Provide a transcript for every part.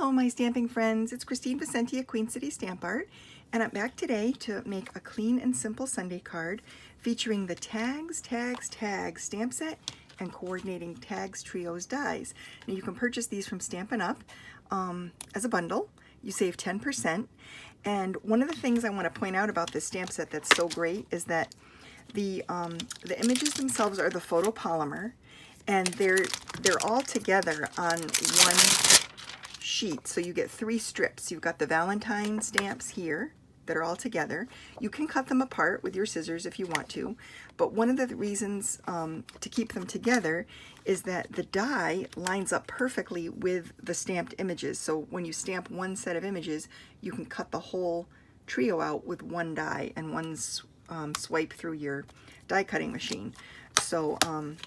Hello my stamping friends, it's Kristine at Queen City Stamp Art, and I'm back today to make a clean and simple Sunday card featuring the Tags stamp set and coordinating Tags Trios dies. Now you can purchase these from Stampin' Up! As a bundle. You save 10%, and one of the things I want to point out about this stamp set that's so great is that the images themselves are the photopolymer, and they're all together on one sheet. So you get 3 strips. You've got the Valentine stamps here that are all together. You can cut them apart with your scissors if you want to, but one of the reasons to keep them together is that the die lines up perfectly with the stamped images. So when you stamp one set of images, you can cut the whole trio out with one die and one swipe through your die cutting machine. So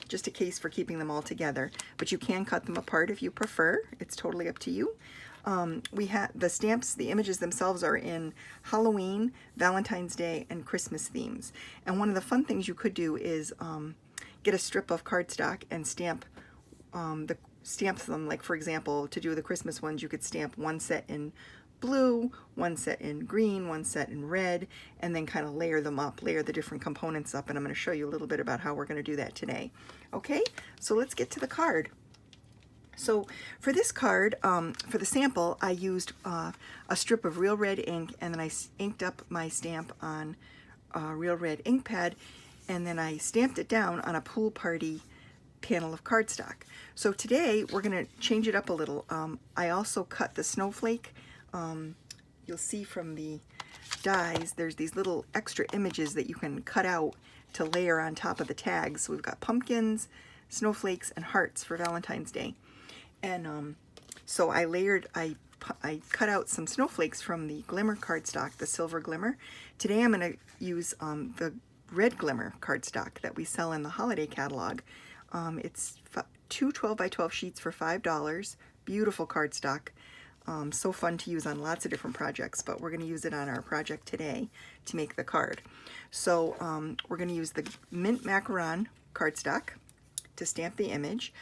just a case for keeping them all together, but you can cut them apart if you prefer. It's totally up to you. We have the stamps, the images themselves are in Halloween, Valentine's Day, and Christmas themes. And one of the fun things you could do is get a strip of cardstock and stamp them. Like for example, to do the Christmas ones, you could stamp one set in blue, one set in green, one set in red, and then kind of layer them up, layer the different components up, and I'm going to show you a little bit about how we're going to do that today. Okay, so let's get to the card. So for this card, for the sample, I used a strip of real red ink, and then I inked up my stamp on real red ink pad, and then I stamped it down on a pool party panel of cardstock. So today we're going to change it up a little. I also cut the snowflake. You'll see from the dies, there's these little extra images that you can cut out to layer on top of the tags. So we've got pumpkins, snowflakes, and hearts for Valentine's Day. And so I cut out some snowflakes from the glimmer cardstock, the silver glimmer. Today I'm going to use the red glimmer cardstock that we sell in the holiday catalog. It's 2 12 by 12 sheets for $5. Beautiful cardstock. So fun to use on lots of different projects, but we're going to use it on our project today to make the card. So we're going to use the mint macaron cardstock to stamp the image.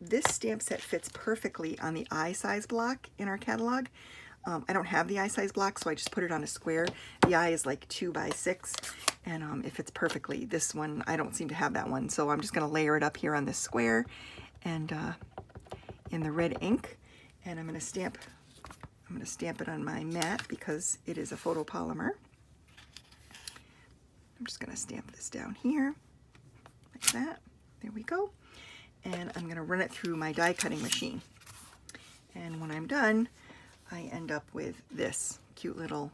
This stamp set fits perfectly on the eye size block in our catalog. I don't have the eye size block, so I just put it on a square. The eye is like 2 by 6, and it fits perfectly. This one, I don't seem to have that one, so I'm just going to layer it up here on this square and in the red ink. And I'm going to stamp it on my mat because it is a photopolymer. I'm just going to stamp this down here like that. There we go. And I'm going to run it through my die cutting machine. And when I'm done, I end up with this cute little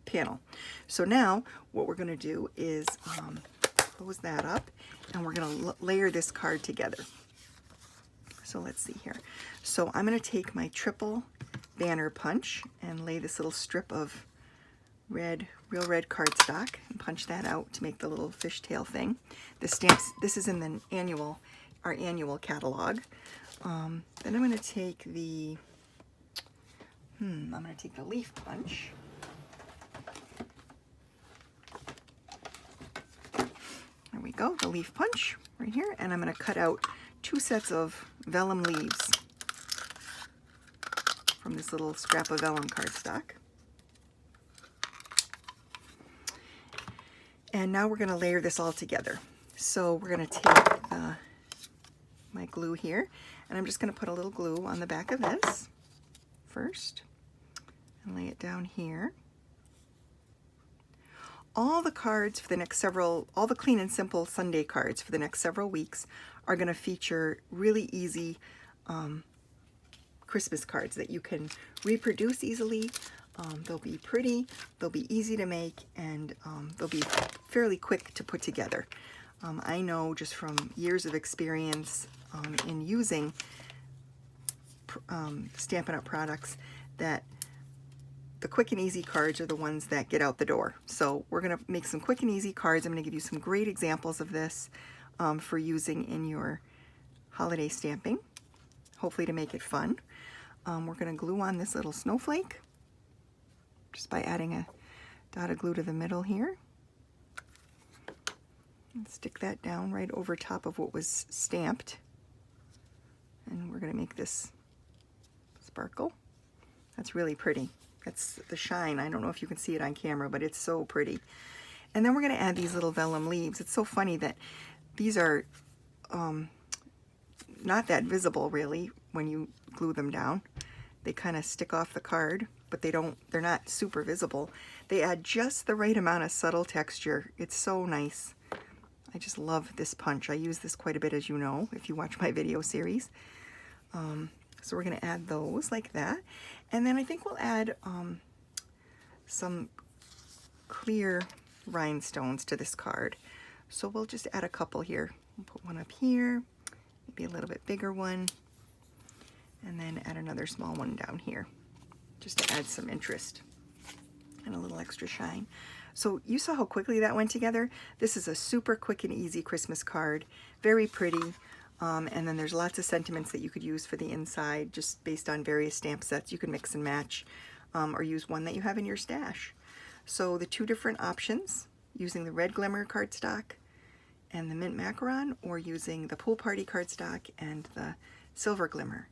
panel. So now what we're going to do is close that up, and we're going to layer this card together. So let's see here. So I'm going to take my triple banner punch and lay this little strip of real red cardstock and punch that out to make the little fishtail thing. This is in our annual catalog. Then I'm going to take the leaf punch. There we go, the leaf punch right here, and I'm going to cut out 2 sets of vellum leaves from this little scrap of vellum cardstock. And now we're going to layer this all together. So we're going to take my glue here, and I'm just going to put a little glue on the back of this first and lay it down here. All the cards for the next all the Clean and Simple Sunday cards for the next several weeks are going to feature really easy Christmas cards that you can reproduce easily. They'll be pretty, they'll be easy to make, and they'll be fairly quick to put together. I know just from years of experience in using Stampin' Up! Products that the quick and easy cards are the ones that get out the door. So we're going to make some quick and easy cards. I'm going to give you some great examples of this for using in your holiday stamping, hopefully to make it fun. We're going to glue on this little snowflake just by adding a dot of glue to the middle here. And stick that down right over top of what was stamped. And we're going to make this sparkle. That's really pretty. That's the shine. I don't know if you can see it on camera, but it's so pretty. And then we're going to add these little vellum leaves. It's so funny that these are not that visible really when you glue them down. They kind of stick off the card, but they're not super visible. They add just the right amount of subtle texture. It's so nice. I just love this punch. I use this quite a bit, as you know, if you watch my video series. So we're going to add those like that. And then I think we'll add some clear rhinestones to this card. So we'll just add a couple here. We'll put one up here, maybe a little bit bigger one, and then add another small one down here, just to add some interest and a little extra shine. So you saw how quickly that went together. This is a super quick and easy Christmas card, very pretty. And then there's lots of sentiments that you could use for the inside, just based on various stamp sets. You can mix and match, or use one that you have in your stash. So the two different options, using the red glimmer cardstock and the mint macaron, or using the pool party cardstock and the silver glimmer.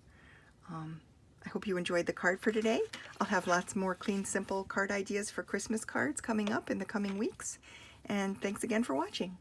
I hope you enjoyed the card for today. I'll have lots more Clean Simple card ideas for Christmas cards coming up in the coming weeks. And thanks again for watching.